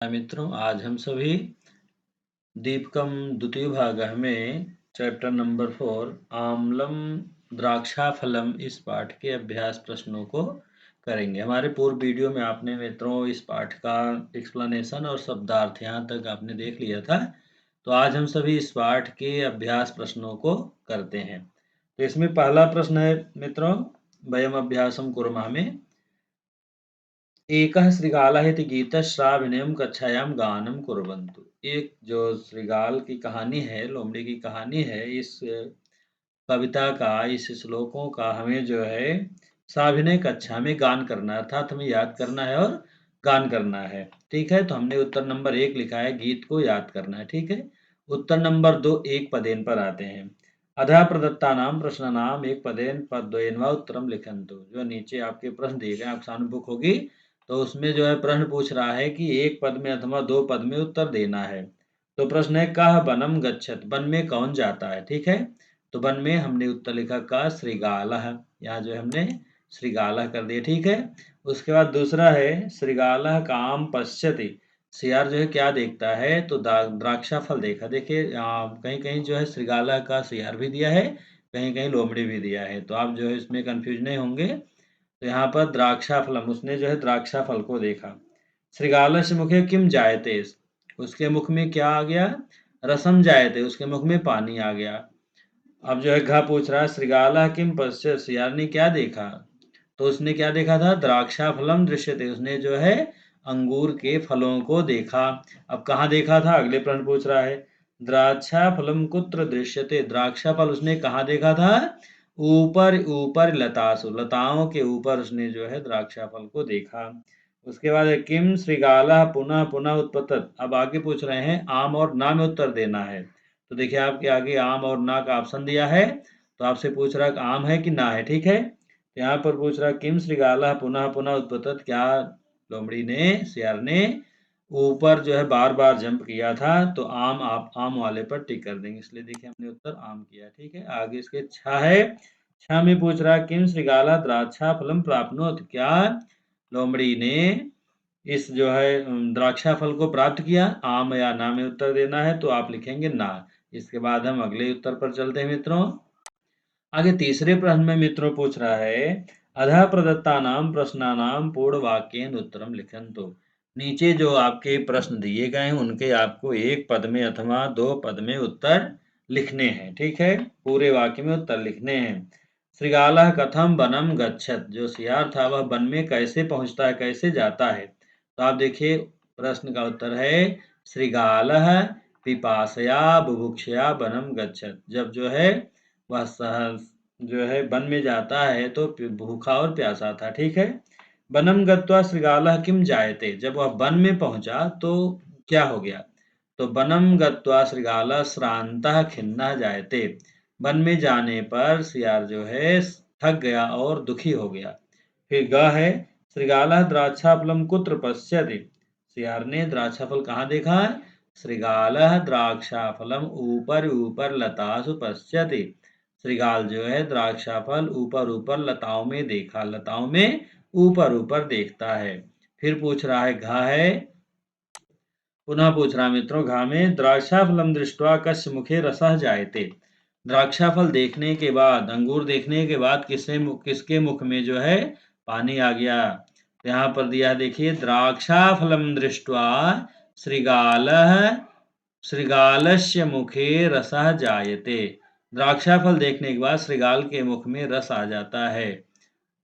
मित्रों, आज हम सभी दीपकम द्वितीय भाग में चैप्टर नंबर 4 आम्लम द्राक्षाफलम इस पाठ के अभ्यास प्रश्नों को करेंगे। हमारे पूर्व वीडियो में आपने मित्रों इस पाठ का एक्सप्लेनेशन और शब्दार्थ यहाँ तक आपने देख लिया था। तो आज हम सभी इस पाठ के अभ्यास प्रश्नों को करते हैं। तो इसमें पहला प्रश्न है मित्रों, वयम अभ्यासम कुर्मः में एकः श्रीगालः इति गीतश्रावणीं कक्षायां गानं कुर्वन्तु। एक जो श्रीगाल की कहानी है, लोमड़ी की कहानी है, इस कविता का, इस श्लोकों का हमें जो है साभिनय कक्षा में गान करना है, अर्थात हमें याद करना है और गान करना है। ठीक है, तो हमने उत्तर नंबर 1 लिखा है, गीत को याद करना है। ठीक है, उत्तर नंबर 2 एक पदेन पर आते हैं। अधः प्रदत्तानां प्रश्नानां एक पदेन पद्वयेन वा उत्तरम लिखन्तु। जो नीचे आपके प्रश्न दिए गए, आप सानुभुक होगी, तो उसमें जो है प्रश्न पूछ रहा है कि एक पद में अथवा दो पद में उत्तर देना है। तो प्रश्न है कः वनम गच्छत, वन में कौन जाता है। ठीक है, तो वन में हमने उत्तर लिखा का श्रीगालः, यहाँ जो है हमने श्रीगालः कर दिया। ठीक है, उसके बाद दूसरा है श्रीगालः काम पश्यति, सियार जो है क्या देखता है, तो द्राक्षा फल देखा। देखिए कहीं कहीं जो है श्रीगालः का सियार भी दिया है, कहीं कहीं लोमड़ी भी दिया है, तो आप जो है इसमें कंफ्यूज नहीं होंगे। तो यहाँ पर द्राक्षा फलम, उसने जो है द्राक्षा फल को देखा। श्रीगालस्य मुखे किम जायते, उसके मुख में क्या आ गया, रसम जायते, उसके मुख में पानी आ गया। अब जो है घ पूछ रहा है श्रीगालः किम पश्यत्, सियार ने क्या देखा, तो उसने क्या देखा था, द्राक्षा फलम दृश्यते, उसने जो है अंगूर के फलों को देखा। अब कहाँ देखा था, अगले प्रश्न पूछ रहा है द्राक्षा फलम कुत्र दृश्यते, द्राक्षा फल उसने कहाँ देखा था, ऊपर ऊपर लतासु, लताओं के ऊपर उसने जो है द्राक्षा फल को देखा। उसके बाद किम श्रीगालः पुनः पुनः उत्पतत, अब आगे पूछ रहे हैं आम और ना में उत्तर देना है। तो देखिए आपके आगे आम और ना का ऑप्शन दिया है, तो आपसे पूछ रहा है आम है कि ना है। ठीक है, तो यहाँ पर पूछ रहा है किम श्रीगालः पुनः पुनः उत्पतत, क्या लोमड़ी ने, सियार ने ऊपर जो है बार बार जंप किया था, तो आम, आप आम वाले पर टिक कर देंगे, इसलिए देखिए हमने उत्तर आम किया। ठीक है, आगे इसके छह है, छह में पूछ रहा है किम श्रीगाला द्राक्षा फलम प्राप्नोत, क्या लोमड़ी ने इस जो है द्राक्षा फल को प्राप्त किया, आम या ना में उत्तर देना है, तो आप लिखेंगे ना। इसके बाद हम अगले उत्तर पर चलते हैं मित्रों। आगे तीसरे प्रश्न में मित्रों पूछ रहा है अधः प्रदत्तानां प्रश्नानां पूर्णवाक्येन उत्तरम लिखन्तु। नीचे जो आपके प्रश्न दिए गए हैं उनके आपको एक पद में अथवा दो पद में उत्तर लिखने हैं। ठीक है, पूरे वाक्य में उत्तर लिखने हैं। श्रीगालः कथम वनम गच्छत, जो सियार था वह वन में कैसे पहुंचता है, कैसे जाता है। तो आप देखिए प्रश्न का उत्तर है श्रीगालः पिपासया बुभुक्षया वनम गच्छत, जब जो है वह जो है वन में जाता है तो भूखा और प्यासा था। ठीक है, वनम गत्वा श्रीगालः किम जायते, जब वह वन में पहुंचा तो क्या हो गया, तो वनम गत्वा श्रीगालः श्रान्तः खिन्नः जायते, वन में जाने पर सियार जो है थक गया और दुखी हो गया। फिर ग है श्रीगालः द्राक्षाफलम कुत्र पश्यति, सियार ने द्राक्षाफल कहाँ देखा है, श्रीगालः द्राक्षाफलम ऊपर ऊपर लतासु पश्यति, श्रीगाल जो है द्राक्षाफल ऊपर ऊपर लताओं में देखा, लताओं में ऊपर ऊपर देखता है। फिर पूछ रहा है घा है, पुनः पूछ रहा मित्रों घा में द्राक्षाफलम दृष्ट्वा कस्य मुखे रसः जायते, द्राक्षाफल देखने के बाद, अंगूर देखने के बाद किसके मुख में जो है पानी आ गया। तो यहाँ पर दिया देखिए द्राक्षाफलम दृष्ट्वा श्रीगालः श्रीगालस्य मुखे रसः जायते, द्राक्षाफल देखने के बाद श्रीगाल के मुख में रस आ जाता है।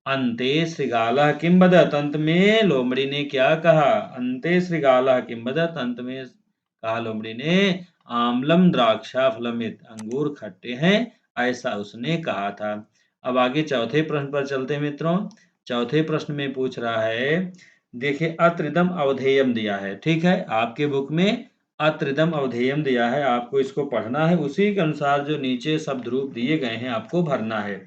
अंते श्रीगालः किम वदत, अंत में लोमड़ी ने क्या कहा, अंते श्रीगालः किम वदत, अंत में कहा लोमड़ी ने आम्लम द्राक्षाफलमित, अंगूर खट्टे हैं, ऐसा उसने कहा था। अब आगे चौथे प्रश्न पर चलते हैं मित्रों। चौथे प्रश्न में पूछ रहा है, देखिए अत्रिदम अवधेयम दिया है। ठीक है, आपके बुक में अत्रिदम अवधेयम दिया है, आपको इसको पढ़ना है, उसी के अनुसार जो नीचे शब्द रूप दिए गए हैं आपको भरना है।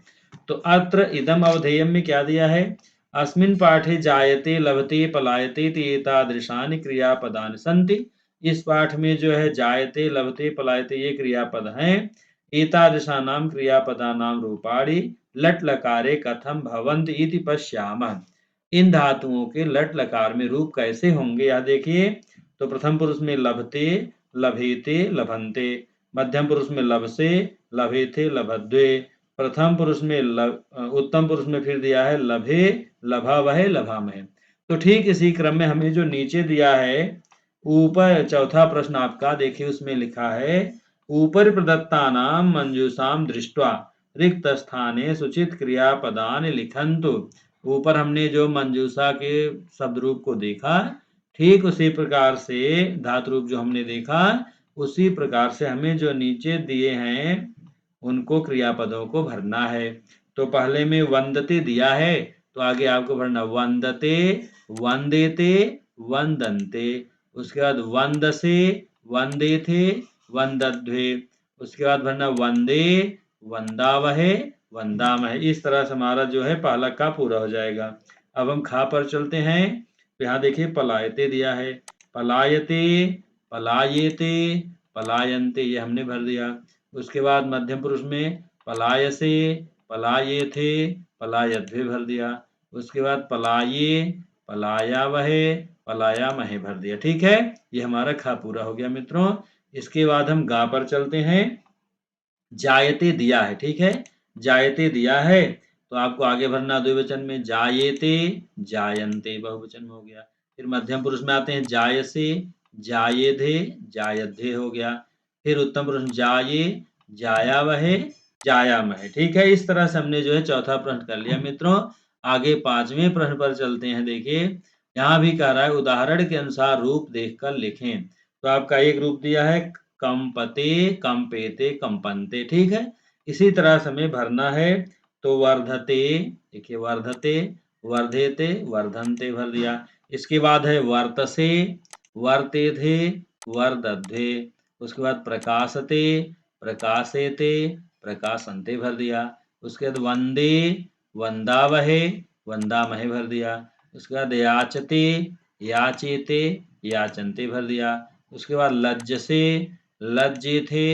तो अत्र इदम अवधेयम में क्या दिया है, अस्मिन् पाठे जायते लभते पलायते एतादृशानि क्रियापदानि सन्ति, इस पाठ में जो है जायते लभते पलायते ये क्रियापद हैं। एतादृशानां क्रियापदानां रूपाणि लट लकारे कथम भवन्ति इति पश्यामः, इन धातुओं के लट लकार में रूप कैसे होंगे। यह देखिए तो प्रथम पुरुष में लभते, लभेते, लभन्ते, मध्यम पुरुष में लभसे, लभेथे, लभद्वे, प्रथम पुरुष में उत्तम पुरुष में फिर दिया है लभे, लभावहे, लभामहे। तो ठीक इसी क्रम में हमें जो नीचे दिया है ऊपर चौथा प्रश्न आपका देखिए, उसमें लिखा है ऊपर प्रदत्तानां मंजूषां दृष्ट्वा रिक्त स्थाने सुचित क्रियापदानि लिखन्तु। ऊपर हमने जो मंजूषा के शब्द रूप को देखा, ठीक उसी प्रकार से धातु रूप जो हमने देखा, उसी प्रकार से हमें जो नीचे दिए हैं उनको क्रियापदों को भरना है। तो पहले में वंदते दिया है, तो आगे आपको भरना वंदते, वंदेते, वंदन्ते, उसके बाद वंदसे, वंदेथे, वंदध्वे, उसके बाद भरना वंदे, वंदावहे, वंदामहे। इस तरह से हमारा जो है पहला का पूरा हो जाएगा। अब हम खा पर चलते हैं। तो यहाँ देखिए पलायते दिया है, पलायते, पलायेते, पलायन्ते, ये हमने भर दिया। उसके बाद मध्यम पुरुष में पलायसे, पलायेथे, पलायध्वे भर दिया। उसके बाद पलाये, पलायावहे, पलायामहे भर दिया। ठीक है, ये हमारा खा पूरा हो गया मित्रों। इसके बाद हम गा पर चलते हैं। जायते दिया है, ठीक है, जायते दिया है, तो आपको आगे भरना द्विवचन में जायेते, जायन्ते, बहुवचन में हो गया। फिर मध्यम पुरुष में आते हैं जायसे, जायेधे, जायध्ये हो गया। फिर उत्तम पुरुष जाये, जायावहे, जायामहे। ठीक है, इस तरह से हमने जो है चौथा प्रश्न कर लिया मित्रों। आगे पांचवें प्रश्न पर चलते हैं। देखिए यहाँ भी कह रहा है उदाहरण के अनुसार रूप देखकर लिखें। तो आपका एक रूप दिया है कंपते, कंपेते, कंपनते। ठीक है, इसी तरह से हमें भरना है। तो वर्धते, देखिए वर्धते, वर्धेते, वर्धनते भर दिया। इसके बाद है वर्तसे, वर्तेधे, वर्दध्वे। उसके बाद प्रकाशते, प्रकाशेते, प्रकाशन्ते भर दिया। उसके बाद वंदे, वंदावहे, वंदामहे भर दिया। उसके बाद याचते, याचेते, याचन्ते भर दिया। उसके बाद लज्जसे, लज्जेथे,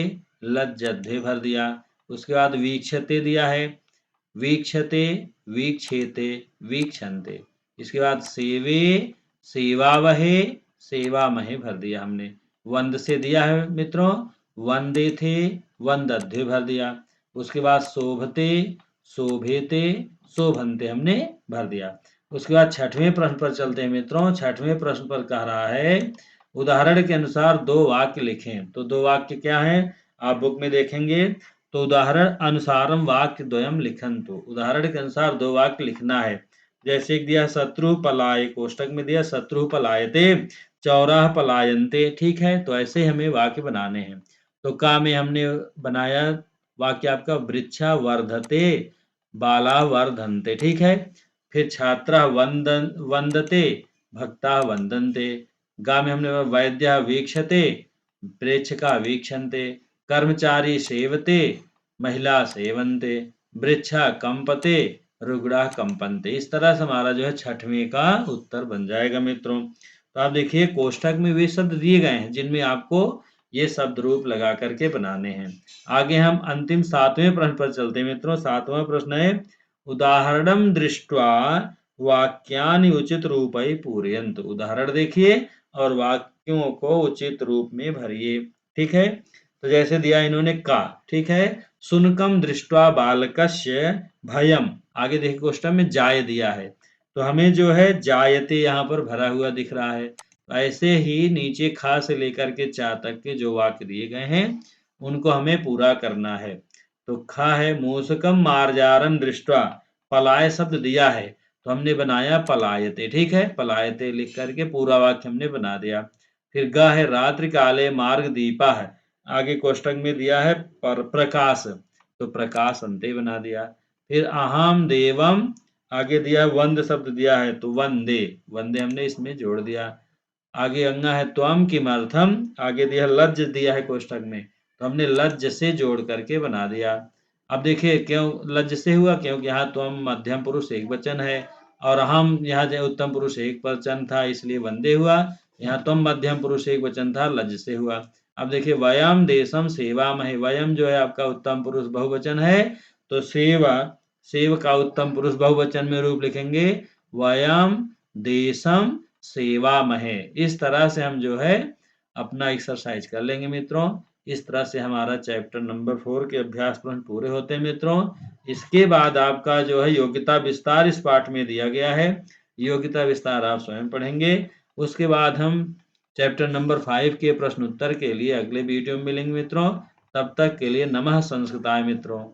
लज्जध्वे भर दिया। उसके बाद वीक्षते दिया है, वीक्षते, वीक्षेते, वीक्षन्ते। इसके बाद सेवे, सेवावहे, सेवामहे भर दिया हमने। वंद से दिया है मित्रों, वंदे थे, वंदध्वे भर दिया। उसके बाद शोभते, शोभेते, शोभन्ते हमने भर दिया। उसके बाद छठवें प्रश्न पर चलते हैं मित्रों। छठवें प्रश्न पर कह रहा है उदाहरण के अनुसार दो वाक्य लिखें। तो दो वाक्य क्या हैं, आप बुक में देखेंगे। तो उदाहरण अनुसारम वाक्य द्वयम लिखन्तु। उदाहरण के अनुसार दो वाक्य लिखना है। जैसे एक दिया शत्रु पलाय, कोष्टक में दिया शत्रु पलायते, चौराह पलायन्ते। ठीक है, तो ऐसे हमें वाक्य बनाने हैं। तो का में हमने बनाया वाक्य आपका वृक्षा वर्धते, बाला वर्धन्ते। ठीक है, फिर छात्रा वंदते, भक्ता वंदन्ते। गा में हमने वैद्य वीक्षते, प्रेक्षका वीक्षन्ते। कर्मचारी सेवते, महिला सेवन्ते। वृक्षा कंपते, रुग्णा कंपन्ते। इस तरह से हमारा जो है छठवें का उत्तर बन जाएगा मित्रों। तो आप देखिए कोष्ठक में वे शब्द दिए गए हैं जिनमें आपको ये शब्द रूप लगा करके बनाने हैं। आगे हम अंतिम सातवें प्रश्न पर चलते हैं मित्रों। सातवां प्रश्न है उदाहरणम दृष्ट्वा वाक्यानि उचित रूपै पूरयन्तु। उदाहरण देखिए और वाक्यों को उचित रूप में भरिए। ठीक है, तो जैसे दिया इन्होंने का, ठीक है, सुनकम दृष्ट्वा बालकस्य भयम। आगे देखिए क्वेश्चन में जाय दिया है, तो हमें जो है जायते यहाँ पर भरा हुआ दिख रहा है। ऐसे ही नीचे खा से लेकर के चा तक के जो वाक्य दिए गए हैं उनको हमें पूरा करना है। तो खा है मूसकम मार्जारम दृष्ट्वा, पलाय शब्द दिया है तो हमने बनाया पलायते। ठीक है, पलायते लिख करके पूरा वाक्य हमने बना दिया। फिर ग है रात्रि काले मार्ग दीपा है, आगे कोष्टक में दिया है पर प्रकाश, तो प्रकाश अंते बना दिया। फिर अहम देवम, आगे दिया वंद शब्द दिया है तो वंदे, वंदे हमने इसमें जोड़ दिया। आगे अंगा है त्वम किमर्थम, आगे दिया लज्ज दिया है कोष्टक में तो हमने लज्ज से जोड़ करके बना दिया। अब देखिए क्यों लज्ज से हुआ, क्योंकि यहाँ त्वम मध्यम पुरुष एक वचन है और हम यहाँ जो उत्तम पुरुष एक वचन था इसलिए वंदे हुआ। यहाँ त्वम मध्यम पुरुष एक वचन था, लज्ज से हुआ। अब देखिए वयम देशम सेवामहे, वयम जो है आपका उत्तम पुरुष बहुवचन है तो सेवा, सेव का उत्तम पुरुष बहुवचन में रूप लिखेंगे वयम देशम सेवामहे। इस तरह से हम जो है अपना एक्सरसाइज कर लेंगे मित्रों। इस तरह से हमारा चैप्टर नंबर 4 के अभ्यास प्रश्न पूरे होते हैं मित्रों। इसके बाद आपका जो है योग्यता विस्तार इस पाठ में दिया गया है। योग्यता विस्तार आप स्वयं पढ़ेंगे। उसके बाद हम चैप्टर नंबर 5 के प्रश्न उत्तर के लिए अगले वीडियो में मिलेंगे मित्रों। तब तक के लिए नमः संस्कृताय मित्रों।